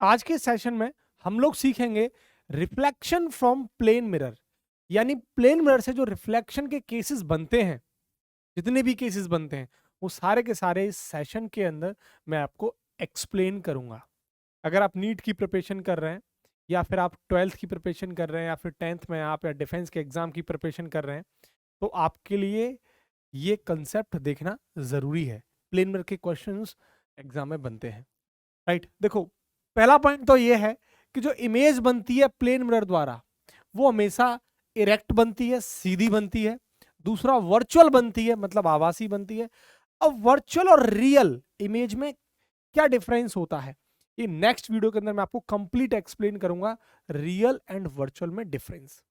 आज के सेशन में हम लोग सीखेंगे रिफ्लेक्शन फ्रॉम प्लेन मिरर, यानी प्लेन मिरर से जो रिफ्लेक्शन के केसेस बनते हैं, जितने भी केसेस बनते हैं वो सारे के सारे इस सेशन के अंदर मैं आपको एक्सप्लेन करूंगा। अगर आप नीट की प्रिपरेशन कर रहे हैं या फिर आप 12th की प्रिपरेशन कर रहे हैं या फिर 10th में आप या डिफेंस के एग्जाम की प्रिपरेशन कर रहे हैं तो आपके लिए ये कंसेप्ट देखना जरूरी है। प्लेन मिरर के क्वेश्चंस एग्जाम में बनते हैं, राइट। देखो, पहला पॉइंट तो ये है कि जो इमेज बनती है प्लेन मिरर द्वारा वो हमेशा इरेक्ट बनती है, सीधी बनती है। दूसरा वर्चुअल बनती है, मतलब आभासी बनती है। अब वर्चुअल और रियल इमेज में क्या डिफरेंस होता है, ये नेक्स्ट वीडियो के अंदर मैं आपको कंप्लीट एक्सप्लेन करूंगा, रियल एंड वर्चुअल में डिफरेंस।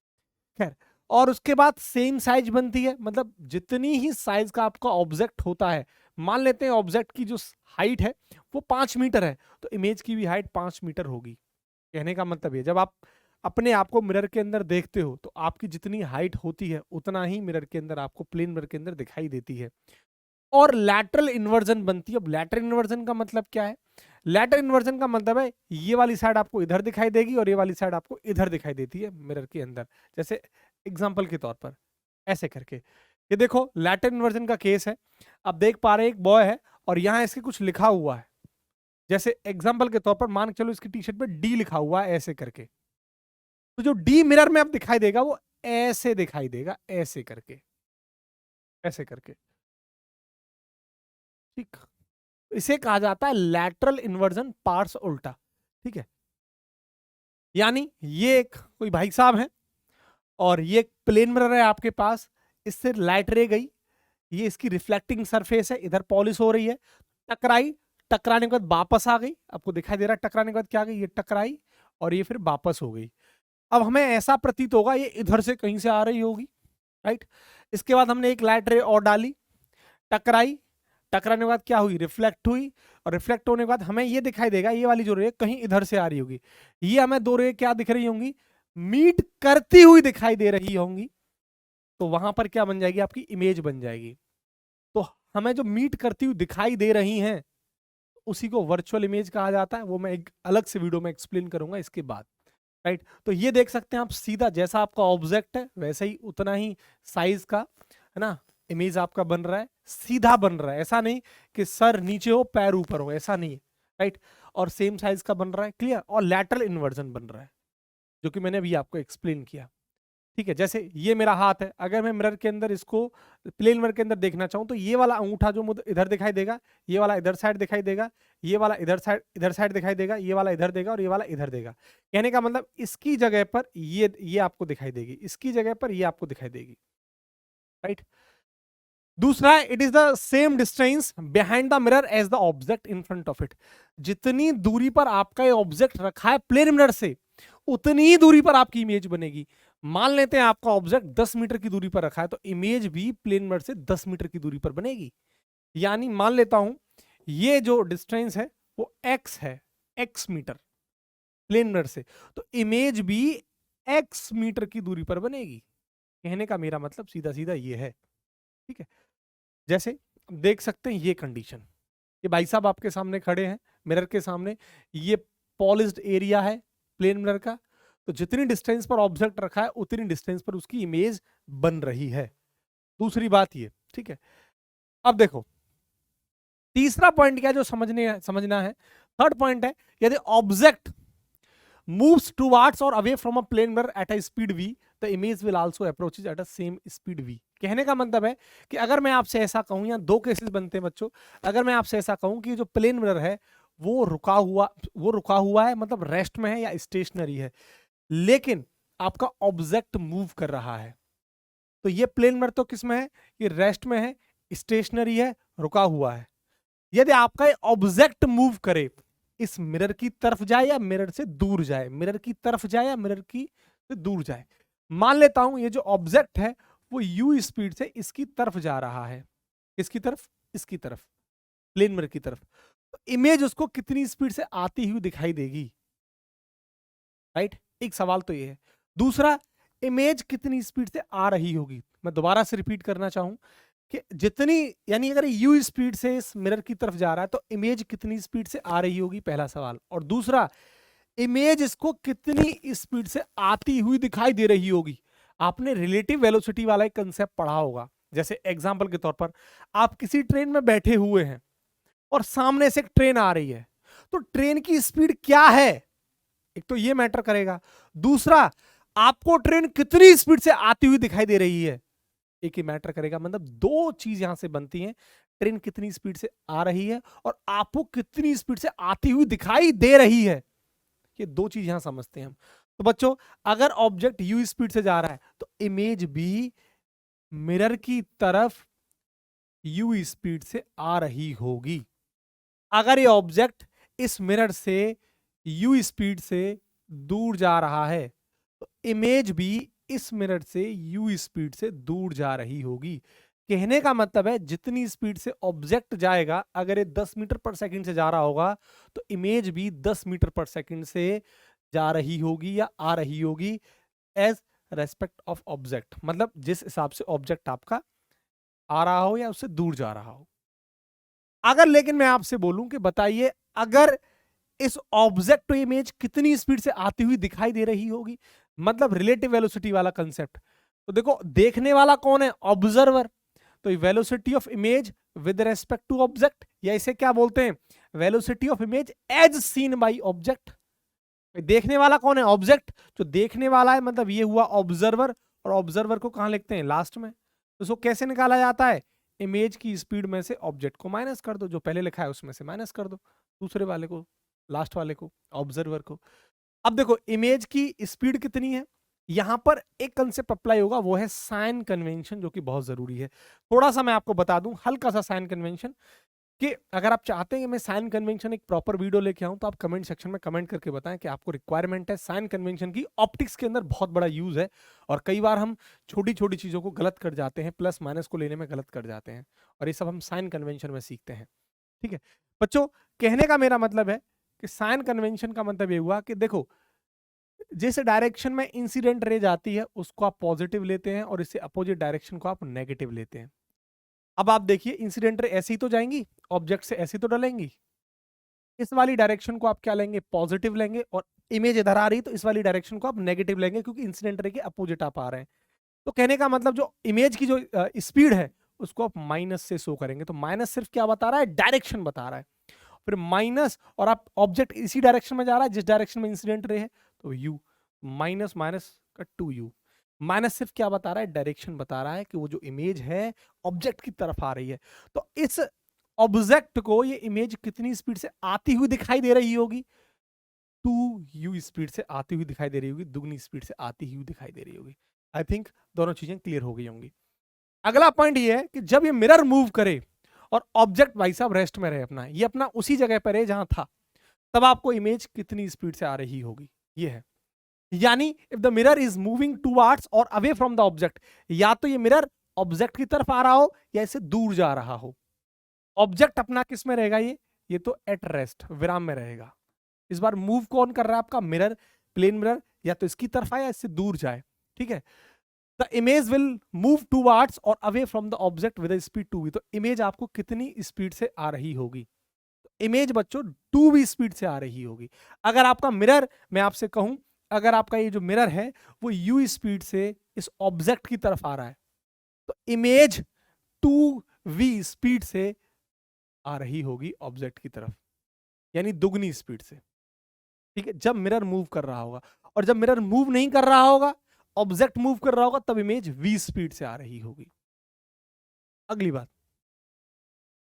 खैर, और उसके बाद सेम साइज बनती है, मतलब जितनी ही साइज का आपका ऑब्जेक्ट होता है, मान लेते हैं ऑब्जेक्ट की जो हाइट है वो 5 मीटर है तो इमेज की भी हाइट 5 मीटर होगी। कहने का मतलब ये, जब आप अपने आप को मिरर के अंदर देखते हो तो आपकी जितनी हाइट होती है उतना ही मिरर के अंदर आपको प्लेन मिरर के अंदर दिखाई देती है। और लैटरल इन्वर्जन बनती है। अब लैटरल इन्वर्जन का मतलब क्या है? लैटरल इन्वर्जन का मतलब है ये वाली साइड आपको इधर दिखाई देगी और ये वाली साइड आपको इधर दिखाई देती है मिरर के अंदर। जैसे एग्जांपल के तौर पर ऐसे करके, ये देखो लैटरल इन्वर्जन का केस है। आप देख पा रहे हैं एक बॉय है और यहाँ इसके कुछ लिखा हुआ है। जैसे एग्जांपल के तौर पर मान के चलो इसकी टी शर्ट पे डी लिखा हुआ है ऐसे करके, तो जो डी मिरर में अब दिखाई देगा वो ऐसे दिखाई देगा, ऐसे करके, ऐसे करके, ठीक। इसे कहा जाता है लैटरल इन्वर्जन, पार्ट्स उल्टा, ठीक है। यानी ये एक कोई भाई साहब है और ये एक प्लेन मिरर है आपके पास, इससे लाइट रे गई, ये इसकी रिफ्लेक्टिंग सरफेस है, इधर पॉलिश हो रही है, टकराई, टकराने के बाद वापस आ गई, आपको दिखाई दे रहा है टकराने के बाद क्या गई, ये टकराई और ये फिर वापस हो गई। अब हमें ऐसा प्रतीत होगा ये इधर से कहीं से आ रही होगी, राइट। इसके बाद हमने एक लाइट रे और डाली, टकराई, टकराने के बाद क्या हुई, रिफ्लेक्ट हुई, और रिफ्लेक्ट होने के बाद हमें ये दिखाई देगा ये वाली जो रे कहीं इधर से आ रही होगी। ये हमें दो रे क्या दिख रही होंगी, मीट करती हुई दिखाई दे रही होंगी। तो वहां पर क्या बन जाएगी, आपकी इमेज बन जाएगी। तो हमें जो मीट करती हुई दिखाई दे रही हैं उसी को वर्चुअल इमेज कहा जाता है। वो मैं एक अलग से वीडियो में एक्सप्लेन करूंगा इसके बाद, राइट। तो ये देख सकते हैं आप, सीधा जैसा आपका ऑब्जेक्ट है वैसे ही उतना ही साइज का, है ना, इमेज आपका बन रहा है, सीधा बन रहा है। ऐसा नहीं कि सर नीचे हो पैर ऊपर हो, ऐसा नहीं है, राइट। और सेम साइज का बन रहा है, क्लियर। और लैटरल इन्वर्जन बन रहा है जो कि मैंने अभी आपको एक्सप्लेन किया, ठीक है। जैसे ये मेरा हाथ है, अगर मैं मिरर के अंदर इसको प्लेन मिरर के अंदर देखना चाहूं तो ये वाला अंगूठा जो मुझे इधर दिखाई देगा, ये वाला इधर साइड दिखाई देगा, ये वाला इधर साइड दिखाई देगा, ये वाला इधर देगा और ये वाला इधर देगा। कहने का मतलब इसकी जगह पर ये आपको दिखाई देगी, इसकी जगह पर ये आपको दिखाई देगी, राइट। दूसरा, it is the same distance behind the mirror as the object in front of it. जितनी दूरी पर आपका ये ऑब्जेक्ट रखा है प्लेन मिरर से उतनी ही दूरी पर आपकी इमेज बनेगी। मान लेते हैं आपका ऑब्जेक्ट 10 मीटर की दूरी पर रखा है तो इमेज भी प्लेन मिरर से 10 मीटर की दूरी पर बनेगी। यानी मान लेता हूं ये जो डिस्टेंस है वो x है, x मीटर प्लेन मिरर से, तो इमेज भी x मीटर की दूरी पर बनेगी। कहने का मेरा मतलब सीधा सीधा ये है, ठीक है। जैसे देख सकते हैं ये कंडीशन, ये भाई साहब आपके सामने खड़े हैं मिरर के सामने, ये पॉलिश्ड एरिया है प्लेन मिरर का, तो जितनी डिस्टेंस पर ऑब्जेक्ट रखा है उतनी डिस्टेंस पर उसकी इमेज बन रही है। दूसरी बात ये, ठीक है। अब देखो तीसरा पॉइंट क्या जो समझना है, थर्ड पॉइंट है, यदि object moves towards or away from a plane mirror at a speed v, the image will also approaches at a same speed v। कहने का मतलब है कि अगर मैं आपसे ऐसा कहूं, या दो केसेस बनते हैं बच्चों, अगर मैं आपसे ऐसा कहूं कि जो प्लेन मिरर है वो रुका हुआ है, मतलब रेस्ट में है या स्टेशनरी है, लेकिन आपका ऑब्जेक्ट मूव कर रहा है, तो ये प्लेन मिरर तो किस में है, ये रेस्ट में है, स्टेशनरी है, रुका हुआ है। यदि आपका ऑब्जेक्ट मूव करे, इस मिरर की तरफ जाए या मिरर से दूर जाए, मिरर की तरफ जाए या मिरर की से दूर जाए, मान लेता हूं ये जो ऑब्जेक्ट है वो u स्पीड से इसकी तरफ जा रहा है, इसकी तरफ, इसकी तरफ, प्लेन मिरर की तरफ, तो इमेज उसको कितनी स्पीड से आती हुई दिखाई देगी, राइट। एक सवाल तो ये है। दूसरा, इमेज कितनी स्पीड से आ रही होगी। मैं दोबारा से रिपीट करना चाहूं कि जितनी, यानी अगर u स्पीड से इस मिरर की तरफ जा रहा है तो इमेज कितनी स्पीड से आ रही होगी, पहला सवाल। और दूसरा, इमेज इसको कितनी स्पीड से आती हुई दिखाई दे रही होगी। आपने रिलेटिव वेलोसिटी वाला एक कंसेप्ट पढ़ा होगा। जैसे एग्जांपल के तौर पर आप किसी ट्रेन में बैठे हुए हैं और सामने से एक ट्रेन आ रही है, तो ट्रेन की स्पीड क्या है, एक तो ये मैटर करेगा। दूसरा, आपको ट्रेन कितनी स्पीड से आती हुई दिखाई दे रही है, एक ही मैटर करेगा। मतलब दो चीज यहां से बनती हैं, ट्रेन कितनी स्पीड से आ रही है और आपको कितनी स्पीड से आती हुई दिखाई दे रही है। ये दो चीज यहां समझते हैं हम। तो बच्चों, अगर ऑब्जेक्ट यू स्पीड से जा रहा है तो इमेज भी मिरर की तरफ यू स्पीड से आ रही होगी। अगर ये ऑब्जेक्ट इस मिरर से यू स्पीड से दूर जा रहा है तो इमेज भी इस मिरर से यू स्पीड से दूर जा रही होगी। कहने का मतलब है जितनी स्पीड से ऑब्जेक्ट जाएगा, अगर ये 10 मीटर पर सेकंड से जा रहा होगा तो इमेज भी 10 मीटर पर सेकंड से जा रही होगी या आ रही होगी एज रेस्पेक्ट ऑफ ऑब्जेक्ट। मतलब जिस हिसाब से ऑब्जेक्ट आपका आ रहा हो या उससे दूर जा रहा हो। अगर लेकिन मैं आपसे बोलूं कि बताइए, अगर इस ऑब्जेक्ट टू इमेज कितनी स्पीड से आती हुई दिखाई दे रही होगी, मतलब रिलेटिव वेलोसिटी वाला कंसेप्ट। तो देखो, देखने वाला कौन है, ऑब्जर्वर। तो velocity of image with respect to object, या इसे क्या बोलते हैं, velocity of image as seen by object. देखने वाला कौन है, ऑब्जेक्ट। जो देखने वाला है मतलब ये हुआ ऑब्जर्वर, और ऑब्जर्वर को कहां लिखते हैं, लास्ट में। तो उसको कैसे निकाला जाता है, इमेज की स्पीड में से ऑब्जेक्ट को माइनस कर दो, जो पहले लिखा है उसमें से माइनस कर दो, दूसरे वाले को, लास्ट वाले को, ऑब्जर्वर को। अब देखो इमेज की स्पीड कितनी है, यहां पर एक कंसेप्ट अप्लाई होगा, वो है साइन कन्वेंशन, जो कि बहुत जरूरी है। थोड़ा सा मैं आपको बता दूं, हल्का सा साइन कन्वेंशन, कि अगर आप चाहते हैं कि मैं साइन कन्वेंशन एक प्रॉपर वीडियो लेके आऊं, तो आप कमेंट सेक्शन में कमेंट करके बताएं कि आपको रिक्वायरमेंट है। साइन कन्वेंशन की ऑप्टिक्स के अंदर बहुत बड़ा यूज है, और कई बार हम छोटी छोटी चीजों को गलत कर जाते हैं, प्लस माइनस को लेने में गलत कर जाते हैं, और ये सब हम साइन कन्वेंशन में सीखते हैं। ठीक है बच्चों, कहने का मेरा मतलब है कि साइन कन्वेंशन का मतलब ये हुआ कि देखो, जिस डायरेक्शन में इंसिडेंट रे जाती है उसको आप पॉजिटिव लेते हैं, और इससे अपोजिट डायरेक्शन को आप नेगेटिव लेते हैं। अब आप देखिए, इंसिडेंट रे ऐसी तो जाएंगी, ऑब्जेक्ट से ऐसी तो डलेंगी, इस वाली डायरेक्शन को आप क्या लेंगे, पॉजिटिव लेंगे, और इमेज इधर आ रही तो इस वाली डायरेक्शन को आप नेगेटिव लेंगे, क्योंकि इंसिडेंट रे के अपोजिट आप आ रहे हैं। तो कहने का मतलब जो इमेज की जो स्पीड है उसको आप माइनस से शो करेंगे। तो माइनस सिर्फ क्या बता रहा है, डायरेक्शन बता रहा है। फिर माइनस, और आप ऑब्जेक्ट इसी डायरेक्शन में जा रहा है जिस डायरेक्शन में इंसिडेंट रे है, तो यू, माइनस माइनस का 2u। माइनस सिर्फ क्या बता रहा है, डायरेक्शन बता रहा है कि वो जो इमेज है ऑब्जेक्ट की तरफ आ रही है। तो इस ऑब्जेक्ट को ये इमेज कितनी स्पीड से आती हुई दिखाई दे रही होगी, 2u स्पीड से आती हुई दिखाई दे रही होगी, दुगनी स्पीड से आती हुई दिखाई दे रही होगी। आई थिंक दोनों चीजें क्लियर हो गई होंगी। अगला पॉइंट ये है कि जब ये मिरर मूव करे और ऑब्जेक्ट भाई साहब रेस्ट में रहे, अपना ये अपना उसी जगह पर है जहां था, तब आपको इमेज कितनी स्पीड से आ रही होगी, ये है। यानी if the mirror is moving towards और अवे फ्रॉम द ऑब्जेक्ट, या तो ये मिरर ऑब्जेक्ट की तरफ आ रहा हो या इससे दूर जा रहा हो। ऑब्जेक्ट अपना किस में रहेगा, ये तो एट रेस्ट, विराम में रहेगा। इस बार मूव कौन कर रहा है, आपका मिरर, प्लेन मिरर, या तो इसकी तरफ आए या इससे दूर जाए। ठीक है, the image will move towards और away from the object with speed 2v। तो इमेज आपको कितनी स्पीड से आ रही होगी, इमेज बच्चों 2v स्पीड से आ रही होगी। अगर आपका मिरर, मैं आपसे कहूं, अगर आपका ये जो मिरर है वो u स्पीड से इस ऑब्जेक्ट की तरफ आ रहा है, तो इमेज 2v स्पीड से आ रही होगी ऑब्जेक्ट की तरफ, यानी दुगनी स्पीड से। ठीक है, जब मिरर मूव कर रहा होगा। और जब मिरर मूव नहीं कर रहा होगा, ऑब्जेक्ट मूव कर रहा होगा, तब इमेज v स्पीड से आ रही होगी। अगली बात,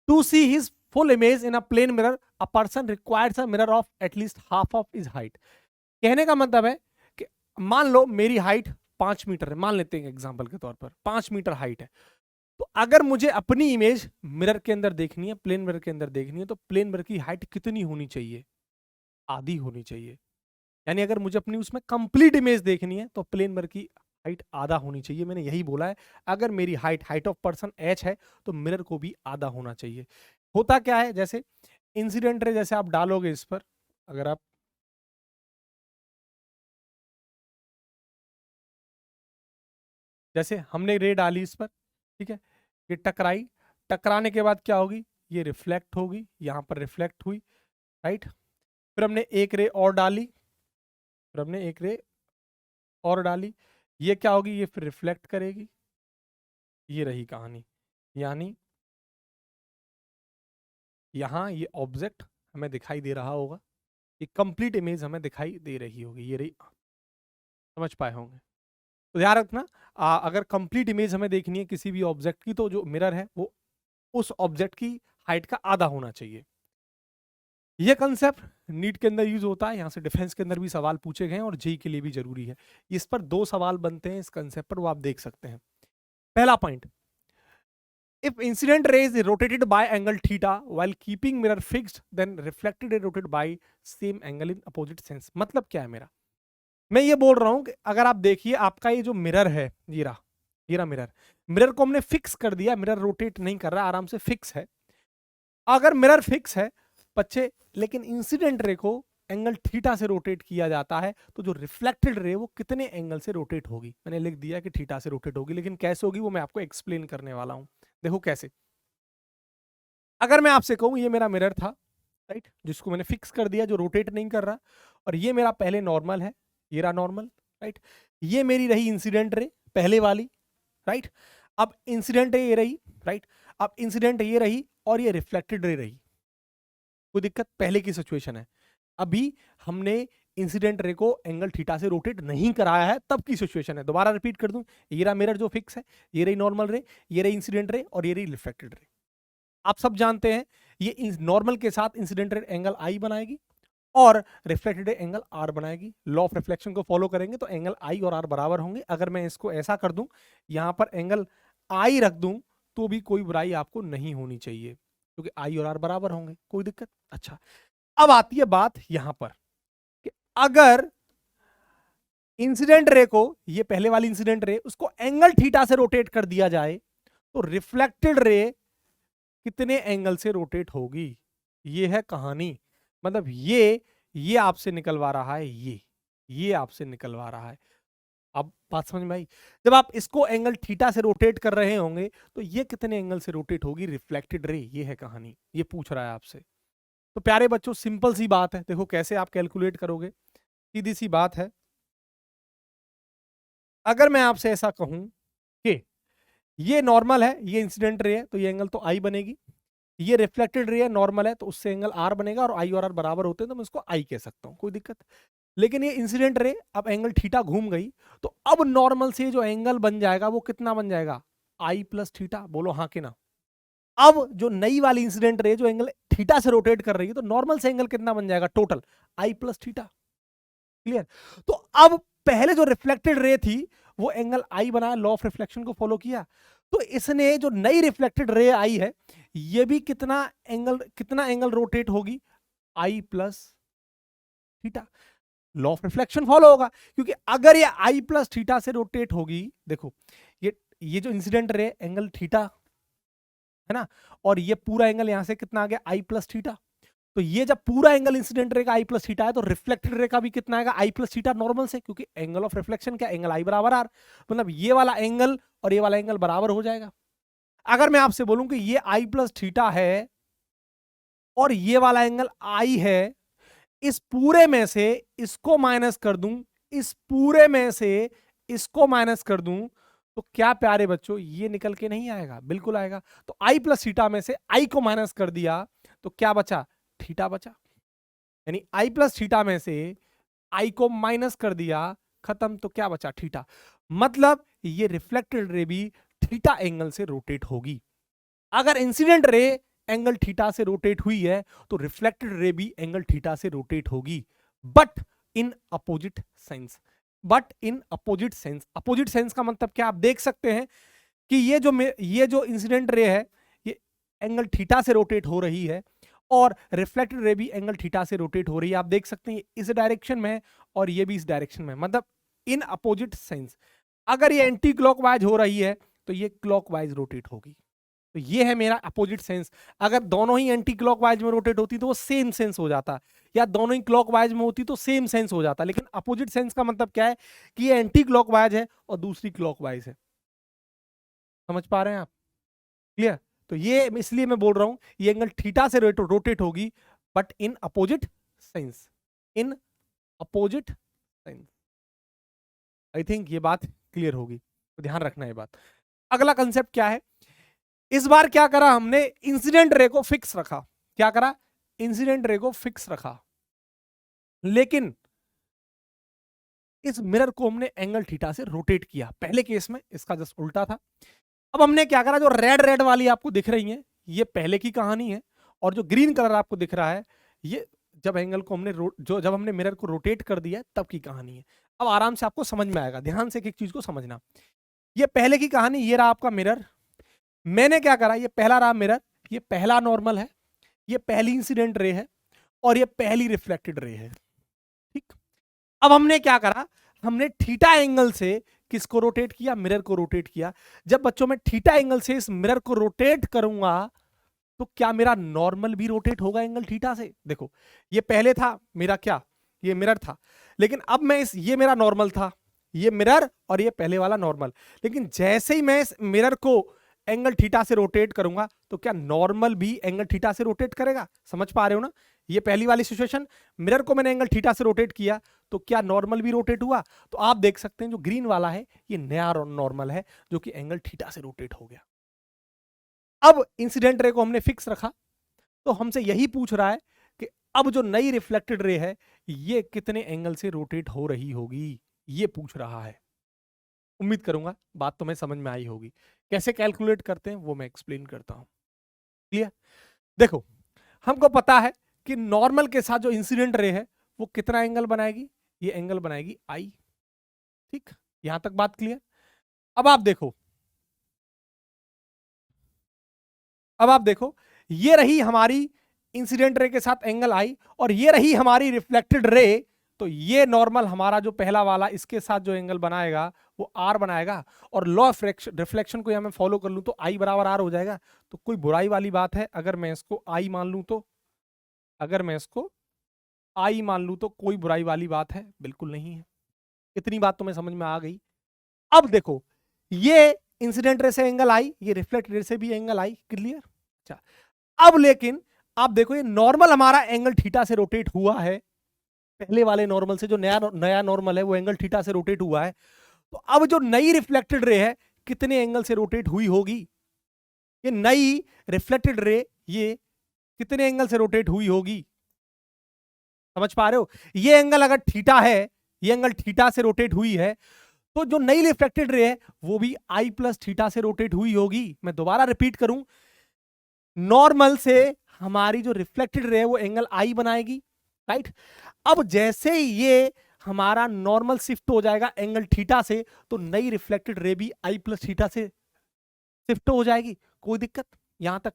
to see his full image in a plain mirror a person requires a mirror of at least half of his height. कहने का मतलब है कि मान लो मेरी हाइट 5 मीटर है, मान लेते हैं एग्जांपल के तौर पर 5 मीटर हाइट है। तो अगर मुझे अपनी इमेज मिरर के अंदर देखनी है, प्लेन मिरर के अंदर देखनी है, तो प्लेन मिरर की हाइट कितनी होनी चाहिए, आधी होनी चाहिए। यानी अगर मुझे अपनी उसमें कंप्लीट इमेज देखनी है तो प्लेन मिरर की हाइट आधा होनी चाहिए। मैंने यही बोला है, अगर मेरी हाइट ऑफ पर्सन h है तो मिरर को भी आधा होना चाहिए। होता क्या है, जैसे इंसिडेंट रे जैसे आप डालोगे इस पर, अगर आप जैसे हमने रे डाली इस पर, ठीक है, ये टकराई, टकराने के बाद क्या होगी, ये रिफ्लेक्ट होगी, यहां पर रिफ्लेक्ट हुई, राइट। फिर हमने एक रे और डाली, फिर हमने एक रे और डाली, ये क्या होगी, ये फिर रिफ्लेक्ट करेगी। ये रही कहानी। यानी यहाँ ये ऑब्जेक्ट हमें दिखाई दे रहा होगा, ये कंप्लीट इमेज हमें दिखाई दे रही होगी, ये रही। समझ पाए होंगे। तो ध्यान रखना, अगर कंप्लीट इमेज हमें देखनी है किसी भी ऑब्जेक्ट की, तो जो मिरर है वो उस ऑब्जेक्ट की हाइट का आधा होना चाहिए। यह कंसेप्ट नीट के अंदर यूज होता है, यहां से डिफेंस के अंदर भी सवाल पूछे गए हैं और जेई के लिए भी जरूरी है। इस पर 2 सवाल बनते हैं इस कंसेप्ट पर, वो आप देख सकते हैं। पहला point, if incident ray is rotated by angle theta while keeping mirror fixed, then reflected ray rotated by same angle in opposite sense। मतलब क्या है मेरा, मैं ये बोल रहा हूं कि अगर आप देखिए आपका ये जो मिरर है, ये रहा मिरर को हमने फिक्स कर दिया, मिरर रोटेट नहीं कर रहा, आराम से फिक्स है। अगर मिरर फिक्स है बच्चे, लेकिन इंसिडेंट रे को एंगल थीटा से रोटेट किया जाता है, तो जो रिफ्लेक्टेड रे वो कितने एंगल से रोटेट होगी। मैंने लिख दिया कि थीटा से रोटेट होगी, लेकिन कैसे होगी वो मैं आपको एक्सप्लेन करने वाला हूं। देखो कैसे। अगर मैं आपसे कहूं ये मेरा मिरर था, राइट, जिसको मैंने फिक्स कर दिया, जो रोटेट नहीं कर रहा, और ये मेरा पहले नॉर्मल है, ये रहा नॉर्मल, राइट। ये मेरी रही इंसिडेंट रे पहले वाली, राइट। अब इंसिडेंट रे ये रही, राइट। अब इंसिडेंट ये रही और ये रिफ्लेक्टेड रे रही। कोई दिक्कत, पहले की सिचुएशन है। अभी हमने इंसिडेंट रे को एंगल थीटा से रोटेट नहीं कराया है, तब की सिचुएशन है। दोबारा रिपीट कर दूं, ये रहा मिरर जो फिक्स है, ये रही नॉर्मल रे, ये रही इंसिडेंट रे और ये रही रिफ्लेक्टेड रे। आप सब जानते हैं ये नॉर्मल के साथ इंसिडेंट रे एंगल आई बनाएगी और रिफ्लेक्टेड रे एंगल आर बनाएगी। लॉ ऑफ रिफ्लेक्शन को फॉलो करेंगे तो एंगल आई और आर बराबर होंगे। अगर मैं इसको ऐसा कर दूं, यहां पर एंगल आई रख दूं, तो भी कोई बुराई आपको नहीं होनी चाहिए, क्योंकि आई और आर बराबर होंगे। कोई दिक्कत। अच्छा, अब आती है बात यहां पर कि अगर इंसिडेंट रे को, ये पहले वाली इंसिडेंट रे, उसको एंगल थीटा से रोटेट कर दिया जाए, तो रिफ्लेक्टेड रे कितने एंगल से रोटेट होगी। ये है कहानी। मतलब ये आपसे निकलवा रहा है, ये आपसे निकलवा रहा है। अब बात समझ में आई। जब आप इसको एंगल थीटा से रोटेट कर रहे होंगे, तो ये कितने एंगल से रोटेट होगी रिफ्लेक्टेड रे। ये है कहानी, ये पूछ रहा है आपसे। तो प्यारे बच्चों, सिंपल सी बात है, देखो कैसे आप कैलकुलेट करोगे। सीधी सी बात है। अगर मैं आपसे ऐसा कहूं कि ये नॉर्मल है, ये इंसिडेंट रे है, तो ये एंगल तो आई बनेगी। ये रिफ्लेक्टेड रे है, नॉर्मल है, तो उससे एंगल आर बनेगा, और आई और आर बराबर होते हैं तो मैं इसको आई कह सकता हूं। कोई दिक्कत। लेकिन ये इंसिडेंट रे, अब एंगल थीटा घूम गई, तो अब नॉर्मल से जो एंगल बन जाएगा वो कितना बन जाएगा, आई प्लस थीटा। बोलो हाँ कि ना। अब जो नई वाली इंसिडेंट रे जो एंगल थीटा से रोटेट कर रही है, तो नॉर्मल से एंगल कितना बन जाएगा टोटल, आई प्लस थीटा। क्लियर। तो अब पहले जो रिफ्लेक्टेड रे थी वो एंगल आई बनाया, लॉ ऑफ रिफ्लेक्शन को फॉलो किया, तो इसने जो नई रिफ्लेक्टेड रे आई है, ये भी कितना एंगल रोटेट होगी, i plus theta. Law of reflection follow होगा, क्योंकि अगर ये आई प्लस थीटा से रोटेट होगी, देखो ये जो इंसिडेंट रे एंगल थीटा है ना, और ये पूरा एंगल यहां से कितना आ गया, आई प्लस थीटा। तो ये जब पूरा एंगल इंसिडेंट रे का आई प्लस थीटा है, तो रिफ्लेक्टेड रे का भी कितना आएगा, आई प्लस थीटा नॉर्मल से, क्योंकि एंगल ऑफ रिफ्लेक्शन क्या, एंगल आई बराबर आर। मतलब ये वाला एंगल और ये वाला एंगल बराबर हो जाएगा। अगर मैं आपसे बोलूं कि ये आई प्लस थीटा है और ये वाला एंगल आई है, इस पूरे में से इसको माइनस कर दूं, इस पूरे में से इसको माइनस कर दूं, तो क्या प्यारे बच्चों ये निकल के नहीं आएगा, बिल्कुल आएगा। तो आई प्लस थीटा में से आई को माइनस कर दिया, तो क्या बचा, थीटा बचा। यानी आई प्लस थीटा में से आई को माइनस कर दिया, खत्म, तो क्या बचा, थीटा। मतलब ये रिफ्लेक्टेड रे भी थीटा एंगल से रोटेट होगी। अगर इंसिडेंट रे एंगल थीटा से रोटेट हुई है, तो रिफ्लेक्टेड रे भी एंगल थीटा से रोटेट होगी, but in opposite sense. Opposite sense का मतलब क्या, आप देख सकते हैं कि ये जो इंसिडेंट रे है, ये एंगल थीटा से रोटेट हो रही है, और रिफ्लेक्टेड रे भी एंगल थीटा से रोटेट हो रही है। आप देख सकते हैं इस डायरेक्शन में और ये भी इस डायरेक्शन में, मतलब इन अपोजिट सेंस। अगर ये एंटी क्लॉकवाइज हो रही है, तो ये क्लॉकवाइज रोटेट होगी। तो ये है मेरा अपोजिट सेंस। अगर दोनों ही एंटी क्लॉकवाइज में रोटेट होती तो वो सेम सेंस हो जाता, या दोनों ही क्लॉकवाइज में होती तो सेम सेंस हो जाता। लेकिन अपोजिट सेंस का मतलब क्या है कि ये एंटी क्लॉकवाइज है और दूसरी क्लॉकवाइज है। समझ पा रहे हैं आप, क्लियर। तो ये इसलिए मैं बोल रहा हूं ये एंगल थीटा से रोटेट होगी, but in opposite sense, in opposite signs. I think ये बात क्लियर होगी, तो ध्यान रखना ये बात। अगला कंसेप्ट क्या है, इस बार क्या करा हमने, इंसिडेंट रे को फिक्स रखा। क्या करा, इंसिडेंट रे को फिक्स रखा, लेकिन इस मिरर को हमने एंगल थीटा से रोटेट किया। पहले केस में इसका जस्ट उल्टा था। अब हमने क्या करा, जो रेड रेड वाली आपको दिख रही है ये पहले की कहानी है, और जो ग्रीन कलर आपको दिख रहा है ये जब एंगल को हमने जब हमने मिरर को रोटेट कर दिया तब की कहानी है। अब आराम से आपको समझ में आएगा, ध्यान से एक चीज को समझना। ये पहले की कहानी, ये रहा आपका मिरर। मैंने क्या करा, ये पहला रहा मिरर, ये पहला नॉर्मल है, ये पहली इंसिडेंट रे है, और ये पहली रिफ्लेक्टेड रे है। ठीक, अब हमने क्या करा, हमने थीटा एंगल से किसको रोटेट किया, मिरर को रोटेट किया। जब बच्चों में थीटा एंगल से इस मिरर को रोटेट करूंगा तो क्या मेरा नॉर्मल भी रोटेट होगा एंगल थीटा से। देखो ये पहले था मेरा क्या, ये मिरर था, लेकिन अब मैं ये मेरा नॉर्मल था, ये मिरर और ये पहले वाला नॉर्मल, लेकिन जैसे ही मैं इस मिरर को एंगल थीटा से रोटेट करूंगा तो क्या नॉर्मल भी एंगल थीटा से रोटेट करेगा। समझ पा रहे हो ना, ये पहली वाली सिचुएशन, मिरर को मैंने एंगल थीटा से रोटेट किया तो क्या नॉर्मल भी रोटेट हुआ। तो आप देख सकते हैं जो ग्रीन वाला है ये नया नॉर्मल है जो कि एंगल थीटा से रोटेट हो गया। अब इंसिडेंट रे को हमने फिक्स रखा, तो हमसे यही पूछ रहा है कि अब जो नई रिफ्लेक्टेड रे है ये कितने एंगल से रोटेट हो रही होगी, ये पूछ रहा है। उम्मीद करूंगा बात तुम्हें समझ में आई होगी। कैसे कैलकुलेट करते हैं वो मैं एक्सप्लेन करता हूं। क्लियर, देखो हमको पता है कि नॉर्मल के साथ जो इंसिडेंट रे है वो कितना एंगल बनाएगी, ये एंगल बनाएगी आई। ठीक, यहां तक बात क्लियर। अब आप देखो, अब आप देखो, ये रही हमारी इंसिडेंट रे के साथ एंगल आई, और ये रही हमारी रिफ्लेक्टेड रे। तो ये नॉर्मल हमारा जो पहला वाला इसके साथ जो एंगल बनाएगा वो आर बनाएगा, और लॉ ऑफ रिफ्लेक्शन को मैं फॉलो कर लूं तो आई बराबर आर हो जाएगा। तो कोई बुराई वाली बात है अगर मैं इसको आई मान लूं तो, अगर मैं इसको आई मान लूं तो कोई बुराई वाली बात है, बिल्कुल नहीं है। इतनी बात तुम्हें समझ में आ गई। अब देखो ये इंसिडेंट रे से एंगल आई, ये रिफ्लेक्टेड रे से भी एंगल आई, क्लियर। अच्छा, अब लेकिन आप देखो ये नॉर्मल हमारा एंगल थीटा से रोटेट हुआ है, पहले वाले नॉर्मल से जो नया नॉर्मल है वो एंगल थीटा से रोटेट हुआ है। तो अब जो नई रिफ्लेक्टेड रे है कितने एंगल से रोटेट हुई होगी, ये नई रिफ्लेक्टेड रे ये कितने एंगल से रोटेट हुई होगी। समझ पा रहे हो, ये एंगल अगर थीटा है, ये एंगल थीटा से रोटेट हुई है, तो जो नई रिफ्लेक्टेड रे है वो भी आई प्लस थीटा से रोटेट हुई होगी। मैं दोबारा रिपीट करूं, नॉर्मल से हमारी जो रिफ्लेक्टेड रे है वो एंगल आई बनाएगी, राइट। अब जैसे ही ये हमारा नॉर्मल शिफ्ट हो जाएगा एंगल थीटा से, तो नई रिफ्लेक्टेड रे भी आई प्लस थीटा से शिफ्ट हो जाएगी। कोई दिक्कत यहां तक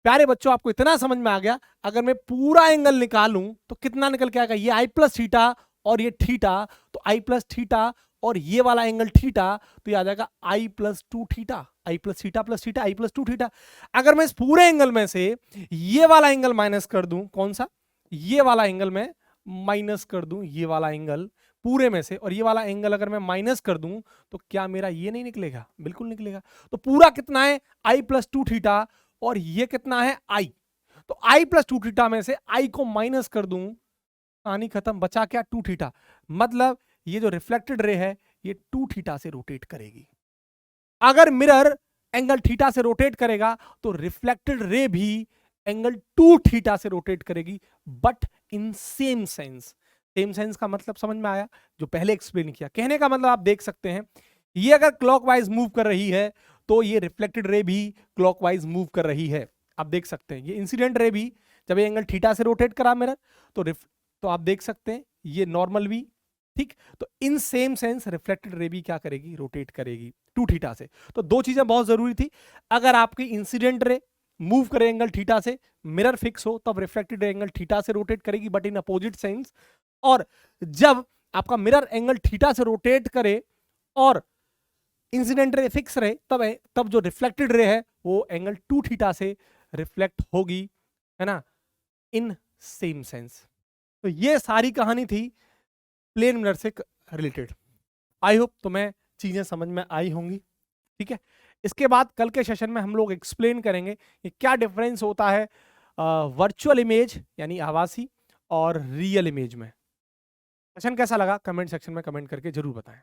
प्यारे बच्चों, आपको इतना समझ में आ गया। अगर मैं पूरा एंगल निकालूं तो कितना निकल के आएगा, ये आई प्लस थीटा और ये थीटा, तो आई प्लस थीटा और ये वाला एंगल थीटा, तो ये आ जाएगा आई प्लस टू थीटा, आई प्लस थीटा प्लस थीटा, आई प्लस टू थीटा। अगर मैं इस पूरे एंगल में से ये वाला एंगल माइनस कर दूं, कौन सा, ये वाला एंगल में माइनस कर दूं, ये वाला एंगल पूरे में से, और ये वाला एंगल अगर मैं माइनस कर दूं तो क्या मेरा ये नहीं निकलेगा, बिल्कुल निकलेगा। तो पूरा कितना है, आई प्लस टू थीटा, और ये कितना है आई। तो आई प्लस टू थीटा में से आई को माइनस कर दूं, कहानी खत्म, बचा क्या, टू थीटा। मतलब ये जो रिफ्लेक्टेड रे है ये टू थीटा से रोटेट करेगी। अगर मिरर एंगल थीटा से रोटेट करेगा तो रिफ्लेक्टेड रे भी एंगल टू थीटा से रोटेट करेगी, but in same sense. Same sense का मतलब समझ में आया, जो पहले एक्सप्लेन किया। कहने का मतलब आप देख सकते हैं, ये अगर क्लॉकवाइज मूव कर रही है तो ये रिफ्लेक्टेड रे भी क्लॉकवाइज मूव कर रही है। आप देख सकते हैं ये इंसिडेंट रे भी जब ये एंगल थीटा से रोटेट करा मिरर तो आप देख सकते हैं ये नॉर्मल भी, ठीक। तो in same sense reflected ray भी क्या करेगी, रोटेट करेगी टू थीटा से। तो दो चीजें बहुत जरूरी थी, अगर आपकी इंसिडेंट रे मूव करे एंगल थीटा से, मिरर फिक्स हो, तब रिफ्लेक्टेड रे एंगल थीटा से रोटेट करेगी बट इन अपोजिट सेंस। और जब आपका मिरर एंगल थीटा से रोटेट करे और इंसिडेंट रे फिक्स रहे, तब जो रिफ्लेक्टेड रे है वो एंगल टू थीटा से रिफ्लेक्ट होगी, है ना, इन सेम सेंस। तो ये सारी कहानी थी प्लेन मिरर से रिलेटेड। आई होप तुम्हें चीजें समझ में आई होंगी, ठीक है। इसके बाद कल के सेशन में हम लोग एक्सप्लेन करेंगे कि क्या डिफरेंस होता है वर्चुअल इमेज यानी आभासी और रियल इमेज में। सेशन कैसा लगा कमेंट सेक्शन में कमेंट करके जरूर बताएं।